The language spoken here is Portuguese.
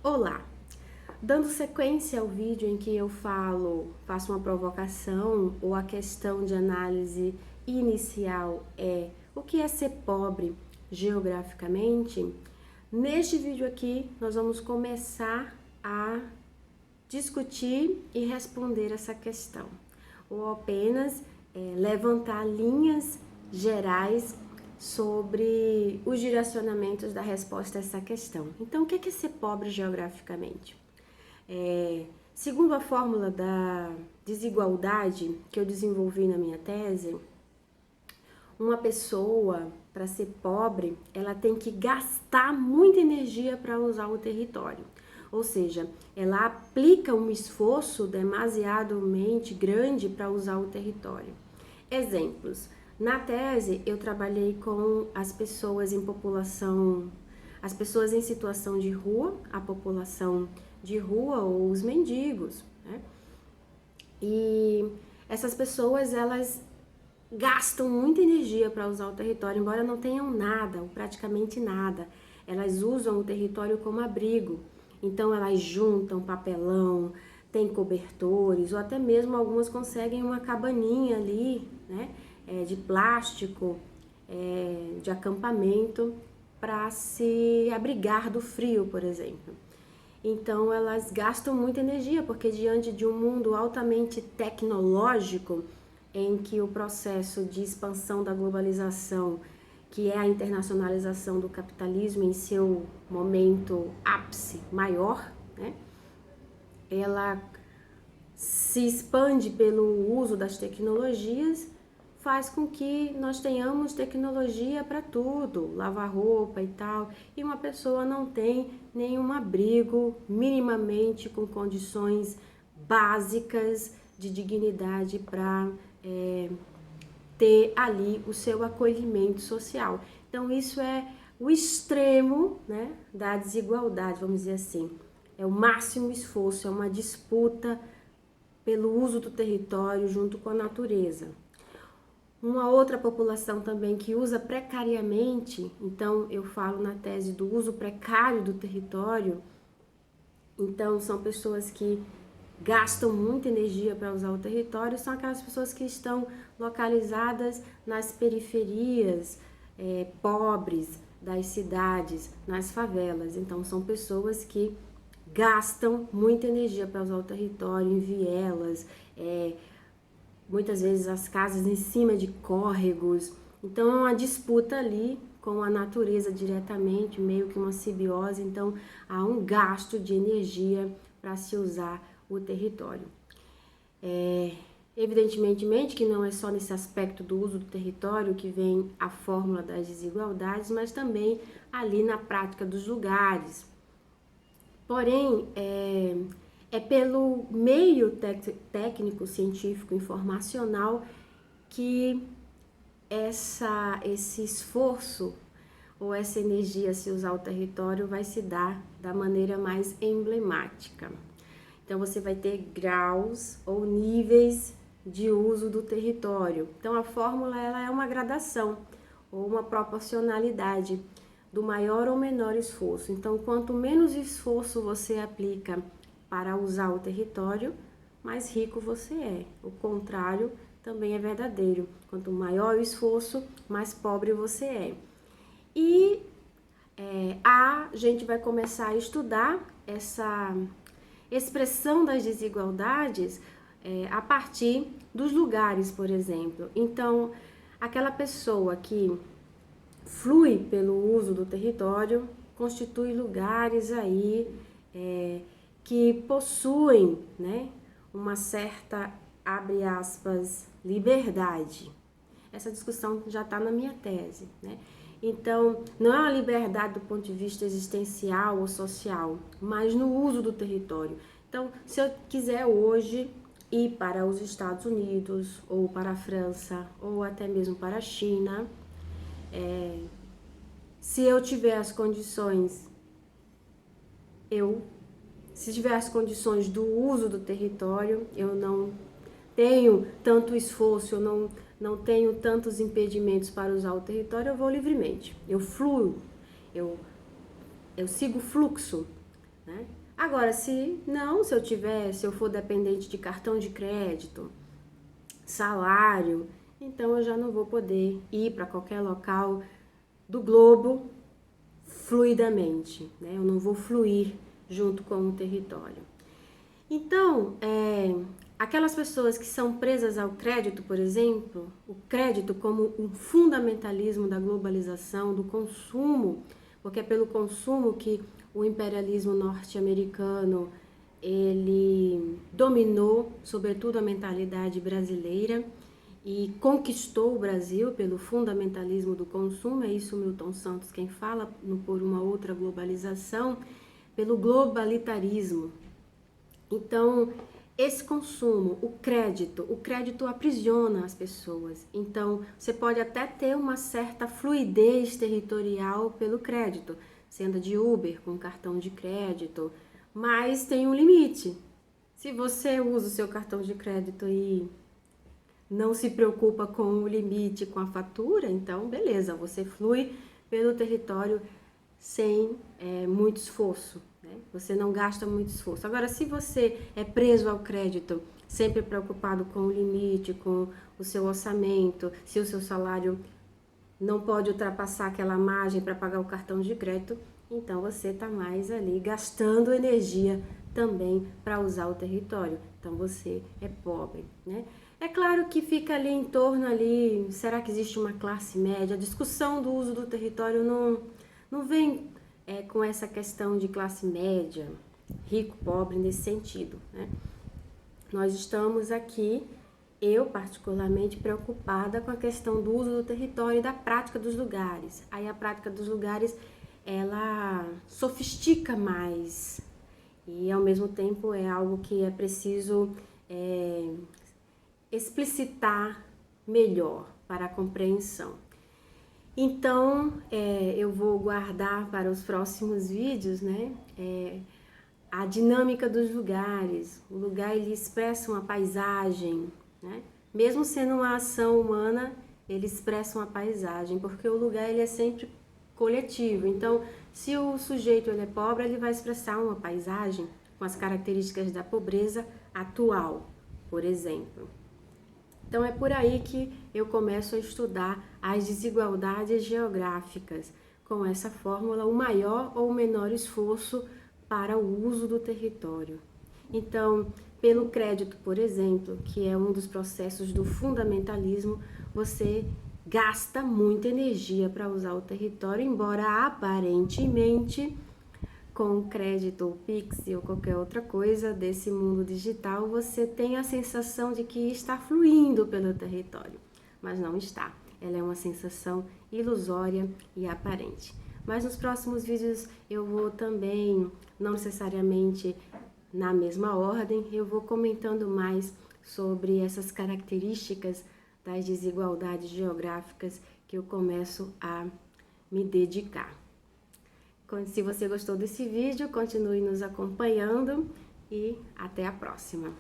Olá! Dando sequência ao vídeo em que eu faço uma provocação ou a questão de análise inicial é o que é ser pobre geograficamente, neste vídeo aqui nós vamos começar a discutir e responder essa questão, ou apenas levantar linhas gerais sobre os direcionamentos da resposta a essa questão. Então, o que é ser pobre geograficamente? Segundo a fórmula da desigualdade que eu desenvolvi na minha tese, uma pessoa, para ser pobre, ela tem que gastar muita energia para usar o território. Ou seja, ela aplica um esforço demasiadamente grande para usar o território. Exemplos. Na tese, eu trabalhei com as pessoas em população, as pessoas em situação de rua, a população de rua ou os mendigos, né? E essas pessoas, elas gastam muita energia para usar o território, embora não tenham nada, ou praticamente nada. Elas usam o território como abrigo. Então, elas juntam papelão, tem cobertores, ou até mesmo algumas conseguem uma cabaninha ali, né, de plástico, de acampamento, para se abrigar do frio, por exemplo. Então, elas gastam muita energia, porque diante de um mundo altamente tecnológico, em que o processo de expansão da globalização, que é a internacionalização do capitalismo em seu momento ápice maior, né, ela se expande pelo uso das tecnologias, faz com que nós tenhamos tecnologia para tudo, lavar roupa e tal, e uma pessoa não tem nenhum abrigo minimamente com condições básicas de dignidade para ter ali o seu acolhimento social. Então isso é o extremo, né, da desigualdade, vamos dizer assim. É o máximo esforço, é uma disputa pelo uso do território junto com a natureza. Uma outra população também que usa precariamente, então eu falo na tese do uso precário do território, então são pessoas que gastam muita energia para usar o território, são aquelas pessoas que estão localizadas nas periferias, pobres das cidades, nas favelas. Então são pessoas que gastam muita energia para usar o território em vielas, muitas vezes as casas em cima de córregos. Então é uma disputa ali com a natureza diretamente, meio que uma simbiose. Então há um gasto de energia para se usar o território. Evidentemente que não é só nesse aspecto do uso do território que vem a fórmula das desigualdades, mas também ali na prática dos lugares. Porém, é pelo meio técnico, científico, informacional que esse esforço ou essa energia a se usar o território vai se dar da maneira mais emblemática. Então, você vai ter graus ou níveis de uso do território. Então, a fórmula ela é uma gradação ou uma proporcionalidade do maior ou menor esforço. Então, quanto menos esforço você aplica para usar o território, mais rico você é. O contrário também é verdadeiro. Quanto maior o esforço, mais pobre você é. E a gente vai começar a estudar essa expressão das desigualdades a partir dos lugares, por exemplo. Então, aquela pessoa que flui pelo uso do território constitui lugares aí que possuem, né, uma certa, abre aspas, liberdade. Essa discussão já está na minha tese, né? Então, não é uma liberdade do ponto de vista existencial ou social, mas no uso do território. Então, se eu quiser hoje ir para os Estados Unidos, ou para a França, ou até mesmo para a China, se eu tiver as condições, se tiver as condições do uso do território, eu não tenho tanto esforço, eu não tenho tantos impedimentos para usar o território, eu vou livremente. Eu fluo, eu sigo o fluxo né? Agora, se eu for dependente de cartão de crédito, salário, então eu já não vou poder ir para qualquer local do globo fluidamente, né? Eu não vou fluir junto com o território. Então, aquelas pessoas que são presas ao crédito, por exemplo, o crédito como um fundamentalismo da globalização, do consumo, porque é pelo consumo que o imperialismo norte-americano ele dominou, sobretudo, a mentalidade brasileira e conquistou o Brasil pelo fundamentalismo do consumo. É isso Milton Santos quem fala, por uma outra globalização, pelo globalitarismo. Então, esse consumo, o crédito aprisiona as pessoas. Então, você pode até ter uma certa fluidez territorial pelo crédito. Você anda de Uber com cartão de crédito, mas tem um limite. Se você usa o seu cartão de crédito e não se preocupa com o limite, com a fatura, então beleza, você flui pelo território sem muito esforço, né? Você não gasta muito esforço. Agora, se você é preso ao crédito, sempre preocupado com o limite, com o seu orçamento, se o seu salário não pode ultrapassar aquela margem para pagar o cartão de crédito, então você está mais ali gastando energia também para usar o território. Então você é pobre, né? É claro que fica ali em torno ali, será que existe uma classe média? A discussão do uso do território não vem com essa questão de classe média, rico, pobre, nesse sentido, né? Nós estamos aqui, eu particularmente, preocupada com a questão do uso do território e da prática dos lugares. Aí a prática dos lugares, ela sofistica mais e ao mesmo tempo é algo que é preciso explicitar melhor para a compreensão. Então, eu vou guardar para os próximos vídeos, né, a dinâmica dos lugares. O lugar, ele expressa uma paisagem, né? Mesmo sendo uma ação humana, ele expressa uma paisagem, porque o lugar, ele é sempre coletivo. Então, se o sujeito ele é pobre, ele vai expressar uma paisagem com as características da pobreza atual, por exemplo. Então, é por aí que eu começo a estudar as desigualdades geográficas, com essa fórmula, o maior ou o menor esforço para o uso do território. Então, pelo crédito, por exemplo, que é um dos processos do fundamentalismo, você gasta muita energia para usar o território, embora aparentemente com crédito ou Pix ou qualquer outra coisa desse mundo digital, você tem a sensação de que está fluindo pelo território, mas não está. Ela é uma sensação ilusória e aparente. Mas nos próximos vídeos eu vou também, não necessariamente na mesma ordem, eu vou comentando mais sobre essas características das desigualdades geográficas que eu começo a me dedicar. Se você gostou desse vídeo, continue nos acompanhando e até a próxima.